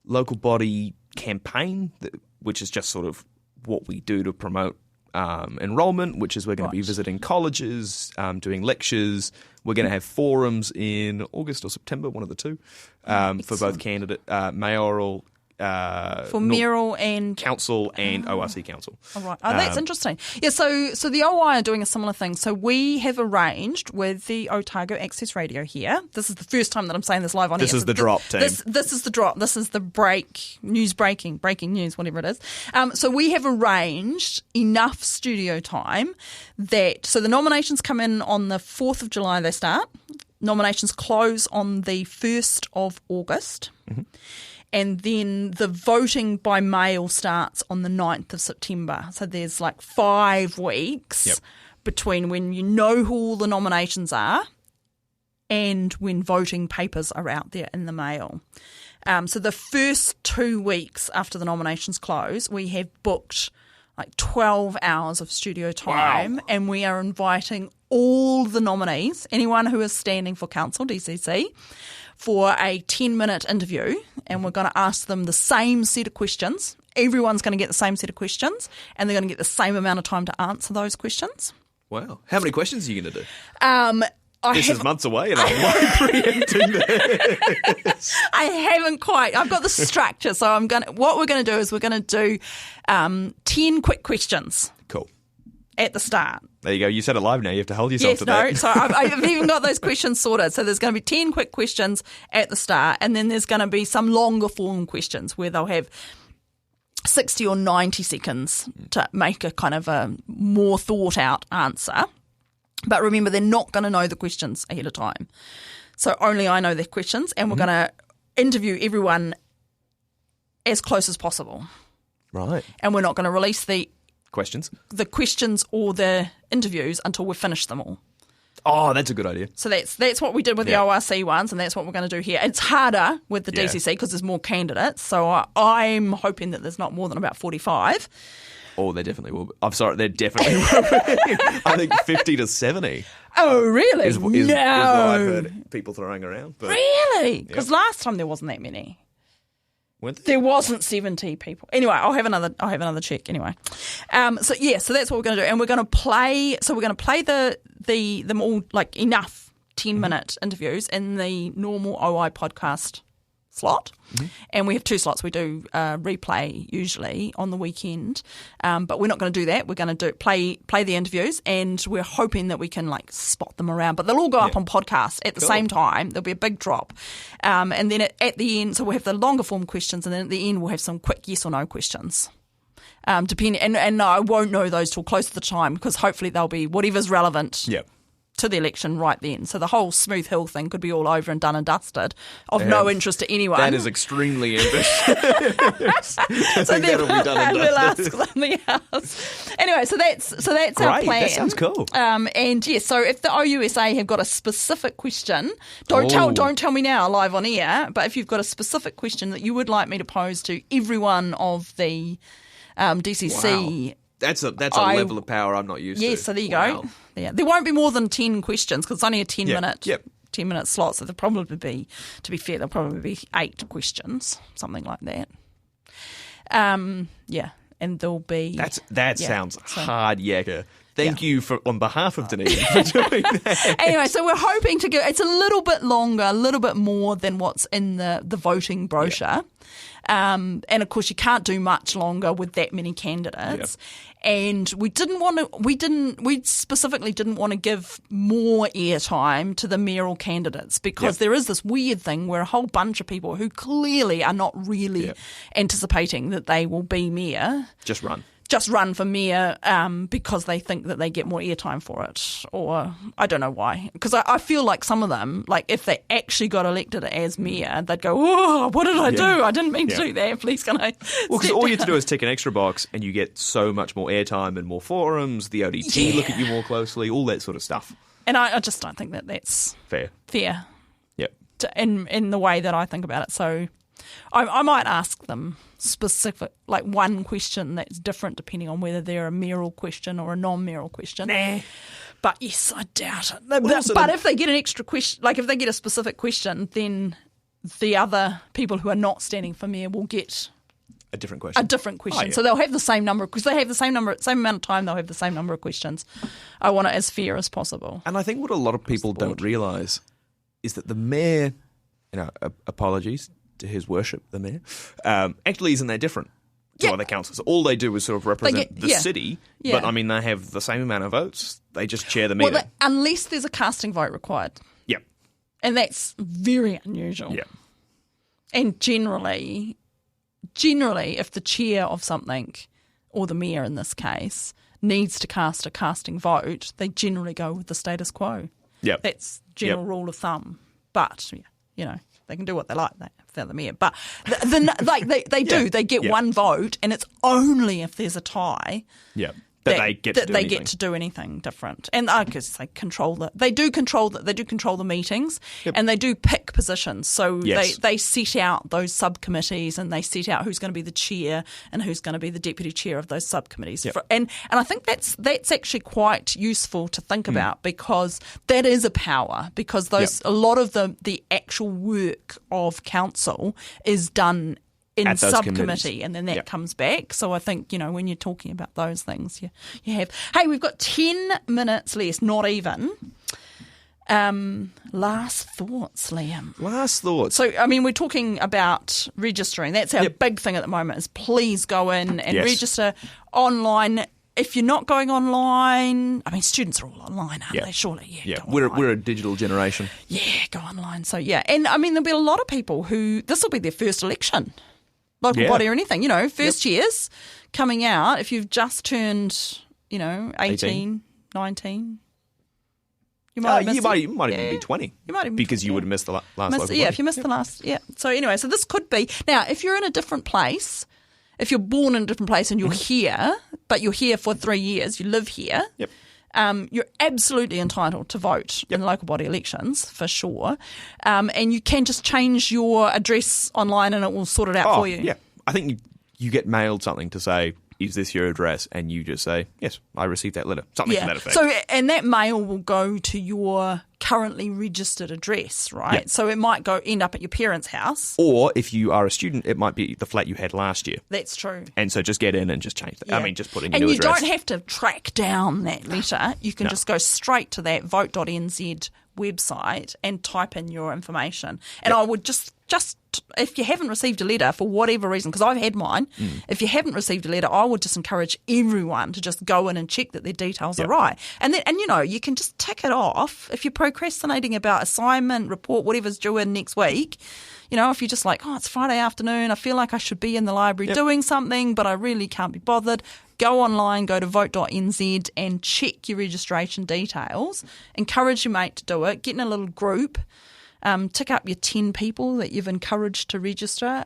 local body campaign, which is just sort of what we do to promote enrolment, which is we're going to be visiting colleges, doing lectures. We're going to have forums in August or September, one of the two, for both candidate mayoral. Mayoral and council and ORC council. All right. That's interesting. Yeah, so the OI are doing a similar thing. So we have arranged with the Otago Access Radio here. This is the first time that I'm saying this live on This air. is the drop, team. This is the drop. This is the breaking news, whatever it is. So we have arranged enough studio time so the nominations come in on the 4th of July, they start. Nominations close on the 1st of August. Mm-hmm. And then the voting by mail starts on the 9th of September. So there's like 5 weeks between when you know who all the nominations are and when voting papers are out there in the mail. So the first 2 weeks after the nominations close, we have booked like 12 hours of studio time. Wow. And we are inviting all the nominees, anyone who is standing for council, DCC, for a 10-minute interview, and we're going to ask them the same set of questions. Everyone's going to get the same set of questions, and they're going to get the same amount of time to answer those questions. Wow. How many questions are you going to do? This is months away and I'm like preempting this. I haven't quite. I've got the structure. So what we're going to do is we're going to do 10 quick questions. Cool. At the start. There you go. You said it live now. You have to hold yourself to that. So I've even got those questions sorted. So there's going to be 10 quick questions at the start, and then there's going to be some longer form questions where they'll have 60 or 90 seconds to make a kind of a more thought out answer. But remember, they're not going to know the questions ahead of time. So only I know their questions, and we're going to interview everyone as close as possible. Right. And we're not going to release the questions or the interviews until we've finished them all. Oh, that's a good idea. So that's what we did with the ORC ones, and that's what we're going to do here. It's harder with the DCC because there's more candidates, so I'm hoping that there's not more than about 45. Oh, there definitely will be. I'm sorry, there definitely will be. I think 50 to 70. Oh, really? Is what I've heard people throwing around. But, really? Because last time there wasn't that many. There wasn't 70 people. Anyway, I'll have another check anyway. So that's what we're going to do, and we're going to play. So we're going to play them all like enough 10-minute interviews in the normal OI podcast slot, and we have 2 slots. We do replay usually on the weekend, but we're not going to do that. We're going to play the interviews, and we're hoping that we can like spot them around. But they'll all go up on podcasts at the same time. There'll be a big drop, and then at the end, so we'll have the longer form questions, and then at the end we'll have some quick yes or no questions. Depending, and no, I won't know those till close to the time because hopefully they'll be whatever's relevant. Yep. To the election right then. So the whole Smooth Hill thing could be all over and done and dusted of no interest to anyone. That is extremely ambitious. I think that'll be done and we'll dusted. ask something else. Anyway, so that's Great, our plan. That sounds cool. And yes, so if the OUSA have got a specific question, don't tell me now live on air, but if you've got a specific question that you would like me to pose to every one of the DCC. Wow. That's a level of power I'm not used to. Yes, so there you go. Yeah. There won't be more than 10 questions because it's only a 10-minute slot. So there'll probably be, to be fair, there'll probably be 8 questions, something like that. And there'll be... That sounds hard yakka. Thank you on behalf of Dunedin for doing that. Anyway, so we're hoping to go... It's a little bit longer, a little bit more than what's in the voting brochure. Yeah. And of course, you can't do much longer with that many candidates. Yeah. And we specifically didn't want to give more airtime to the mayoral candidates because there is this weird thing where a whole bunch of people who clearly are not really anticipating that they will be mayor just run for mayor because they think that they get more airtime for it, or I don't know why. Because I feel like some of them, like if they actually got elected as mayor, they'd go, "Oh, what did I do? I didn't mean to do that. Please, can I?" Well, because all you have to do is tick an extra box, and you get so much more airtime and more forums. The ODT look at you more closely, all that sort of stuff. And I just don't think that that's fair. Yep. In the way that I think about it, so. I might ask them specific, like one question that's different depending on whether they're a mayoral question or a non-mayoral question. Nah. But yes, I doubt it. But if they get an extra question, like if they get a specific question, then the other people who are not standing for mayor will get a different question. Oh, yeah. So they'll have the same number because they have the same amount of time. They'll have the same number of questions. I want it as fair as possible. And I think what a lot of people don't realise is that the mayor, apologies to his worship, the mayor, actually isn't that different to other councils. All they do is sort of represent the city, but I mean they have the same amount of votes. They just chair the meeting. Well, unless there's a casting vote required. Yep. And that's very unusual. Yeah. And generally, if the chair of something, or the mayor in this case, needs to cast a casting vote, they generally go with the status quo. Yep. That's general rule of thumb. But, they can do what they like. They're the mayor. But they do. They get one vote, and it's only if there's a tie that they get to do anything different. And because they control they do control the meetings, and they do pick positions. So they set out those subcommittees, and they set out who's going to be the chair and who's going to be the deputy chair of those subcommittees. Yep. And I think that's actually quite useful to think about because that is a power. Because a lot of the actual work of council is done in subcommittee, and then that comes back. So I think, when you're talking about those things, you have... Hey, we've got 10 minutes less, not even. Last thoughts, Liam. Last thoughts. So, I mean, we're talking about registering. That's our big thing at the moment is please go in and register online. If you're not going online, I mean, students are all online, aren't they? Surely, We're a digital generation. Yeah, go online. So, and I mean, there'll be a lot of people who, this will be their first election, local body or anything, first years coming out. If you've just turned, 18, 19. You might even be 20. You might even because you would have missed the last local body. If you missed the last, So anyway, so this could be, now if you're in a different place, if you're born in a different place and you're here, but you're here for 3 years, you live here, you're absolutely entitled to vote in local body elections, for sure. And you can just change your address online and it will sort it out for you. Yeah, I think you get mailed something to say, is this your address? And you just say, yes, I received that letter. Something to that effect. So, and that mail will go to your currently registered address, right? So it might end up at your parents' house. Or if you are a student, it might be the flat you had last year. That's true. And so just get in and just change that. I mean, just put in your new new address. And you address. don't have to track down that letter. You can just go straight to that vote.nz website and type in your information. And I would just if you haven't received a letter for whatever reason, because I've had mine, if you haven't received a letter, I would just encourage everyone to just go in and check that their details are right. And then, you can just tick it off. If you're procrastinating about assignment, report, whatever's due in next week, if you're just like, it's Friday afternoon, I feel like I should be in the library doing something, but I really can't be bothered. Go online, go to vote.nz and check your registration details. Encourage your mate to do it. Get in a little group. Tick up your 10 people that you've encouraged to register.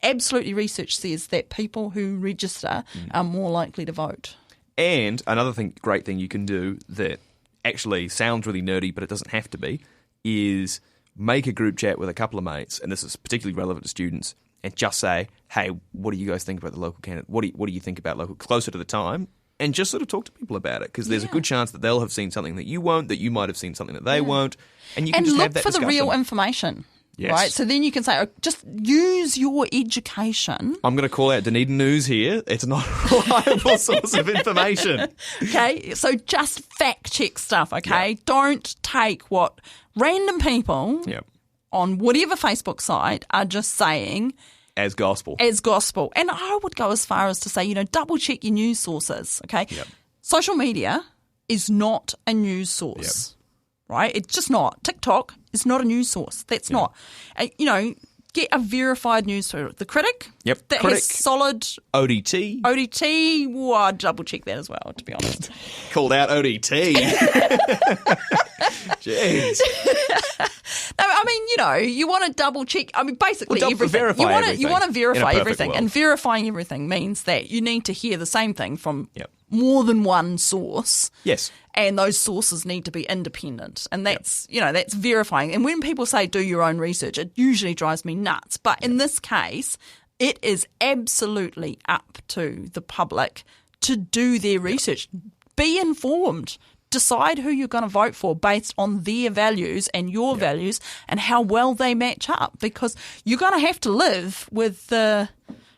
Absolutely, research says that people who register are more likely to vote. And another great thing you can do that actually sounds really nerdy, but it doesn't have to be, is make a group chat with a couple of mates, and this is particularly relevant to students, and just say, hey, what do you guys think about the local candidate? What do you think about local closer to the time? And just sort of talk to people about it, because there's a good chance that they'll have seen something that you won't, that you might have seen something that they won't, and you can just have that discussion. And look for the real information, right? So then you can say, just use your education. I'm going to call out Dunedin News here. It's not a reliable source of information. Okay, so just fact check stuff, okay? Don't take what random people on whatever Facebook site are just saying as gospel. And I would go as far as to say, double check your news sources, okay? Social media is not a news source, right? It's just not. TikTok is not a news source. That's not. Get a verified news source. The Critic, that has solid... ODT. I'd double check that as well, to be honest. Called out ODT. Jeez. No, I mean, you want to double check. I mean, basically everything. You want to verify everything, and verifying everything means that you need to hear the same thing from more than one source. Yes, and those sources need to be independent, and that's that's verifying. And when people say do your own research, it usually drives me nuts. But in this case, it is absolutely up to the public to do their research. Be informed. Decide who you're going to vote for based on their values and your values and how well they match up, because you're going to have to live with the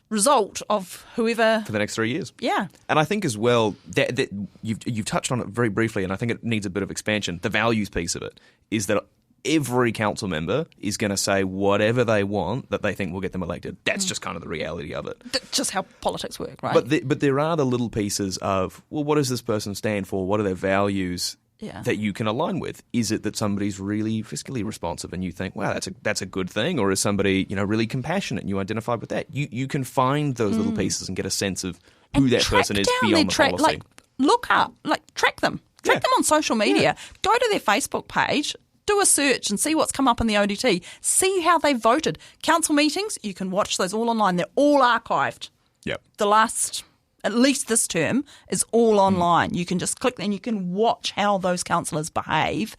result of whoever for the next 3 years. Yeah. And I think as well that you've touched on it very briefly, and I think it needs a bit of expansion. The values piece of it is that every council member is going to say whatever they want that they think will get them elected. That's just kind of the reality of it. That's just how politics work, right? But there are the little pieces of, well, what does this person stand for? What are their values that you can align with? Is it that somebody's really fiscally responsive and you think, wow, that's a good thing? Or is somebody really compassionate and you identify with that? You can find those little pieces and get a sense of who that person is beyond the policy. Look up, track them. Track them on social media. Go to their Facebook page. Do a search and see what's come up in the ODT. See how they voted. Council meetings, you can watch those all online. They're all archived. Yep. The last, at least this term, is all online. You can just click and you can watch how those councillors behave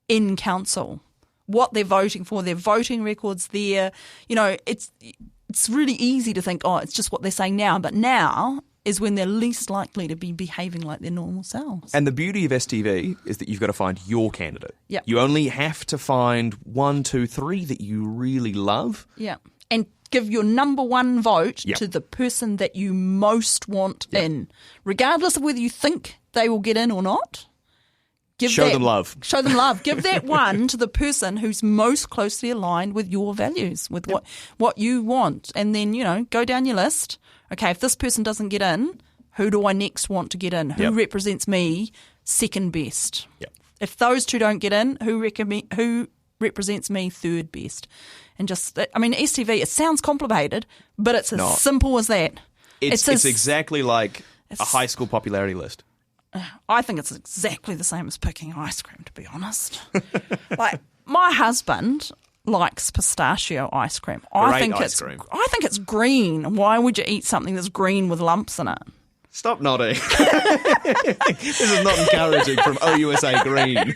in council, what they're voting for, their voting records there. It's really easy to think, it's just what they're saying now. But now is when they're least likely to be behaving like their normal selves. And the beauty of STV is that you've got to find your candidate. Yep. You only have to find 1, 2, 3 that you really love. Yeah. And give your number one vote to the person that you most want in. Regardless of whether you think they will get in or not, Show them love. Show them love. Give that one to the person who's most closely aligned with your values, with what you want. And then, go down your list. Okay, if this person doesn't get in, who do I next want to get in? Who represents me second best? Yep. If those two don't get in, who represents me third best? And STV, it sounds complicated, but it's as simple as that. It's exactly like a high school popularity list. I think it's exactly the same as picking ice cream, to be honest. Like, my husband likes pistachio ice cream. I think it's green. Why would you eat something that's green with lumps in it? Stop nodding. This is not encouraging from OUSA Green.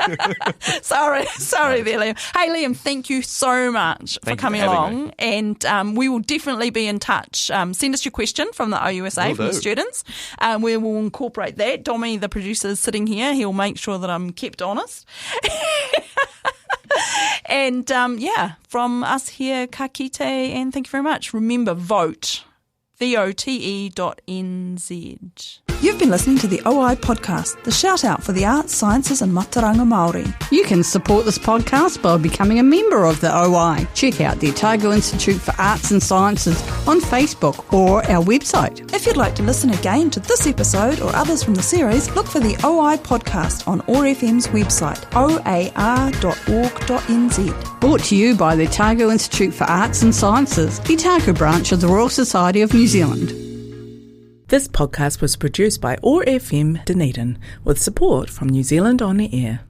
Sorry there, Liam. Hey, Liam, thank you so much for coming along. And we will definitely be in touch. Send us your question from the OUSA, from the students. We will incorporate that. Dommy, the producer, is sitting here. He'll make sure that I'm kept honest. And, from us here, ka kite, and thank you very much. Remember, vote. vote.nz. You've been listening to the OI podcast, the shout out for the arts, sciences and Mataranga Māori. You can support this podcast by becoming a member of the OI. Check out the Otago Institute for Arts and Sciences on Facebook or our website. If you'd like to listen again to this episode or others from the series, look for the OI podcast on ORFM's website, oar.org.nz. Brought to you by the Otago Institute for Arts and Sciences, the Otago branch of the Royal Society of New Zealand. This podcast was produced by ORFM Dunedin with support from New Zealand On the Air.